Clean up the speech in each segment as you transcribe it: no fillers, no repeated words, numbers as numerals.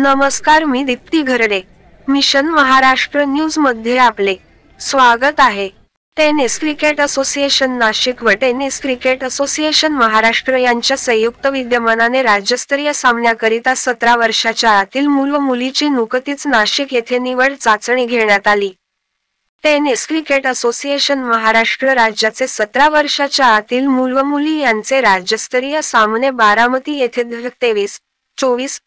नमस्कार, मी Deepti Gharde. Mission Maharashtra news मध्ये आपले स्वागत आहे. टेनिस क्रिकेट असोसिएशन नाशिक व टेनिस क्रिकेट असोसिएशन महाराष्ट्र यांच्या संयुक्त विद्यमानाने राज्यस्तरीय सामन्याकरिता 17 वर्षाच्या आतील मूल व मुलीची नुकतीच नाशिक येथे निवड चाचणी घेण्यात आली. टेनिस क्रिकेट असोसिएशन महाराष्ट्र राज्याचे 17 वर्षाच्या आतील मूल व मुली यांचे राज्यस्तरीय सामने बारामती येथे 23, 24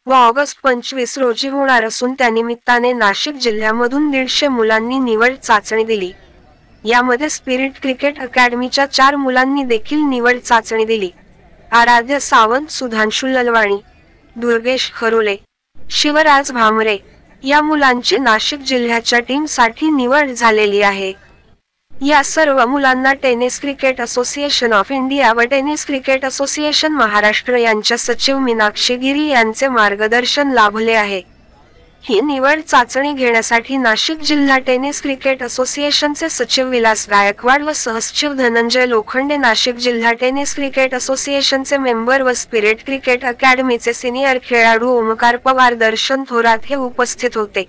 व ऑगस्ट 25 रोजी होणार असून त्यानिमित्ताने नाशिक जिल्ह्यामधून 150 मुलांनी निवड चाचणी दिली. यामध्ये स्पिरिट क्रिकेट अकॅडमीच्या 4 मुलांनी देखील निवड चाचणी दिली. आराध्य सावंत, सुधांशु ललवाणी, दुर्गेश खरोले, शिवराज भामरे या मुलांची नाशिक जिल्ह्याच्या टीम साठी निवड झालेली आहे. या सर्व मुलांना tennis cricket association of India व टेनिस क्रिकेट असोसिएशन महाराष्ट्र यांच्या सचिव मीनाक्षी गिरी यांचे मार्गदर्शन लाभले आहे. ही निवड चाचणी घेण्यासाठी नाशिक जिल्हा टेनिस क्रिकेट असोसिएशनचे सचिव विलास गायकवाड व सहसचिव धनंजय लोखंडे, नाशिक जिल्हा टेनिस क्रिकेट असोसिएशनचे मेंबर व स्पिरिट क्रिकेट अकॅडमीचे सिनियर खेळाडू ओमकार पवार, दर्शन थोरात हे उपस्थित होते.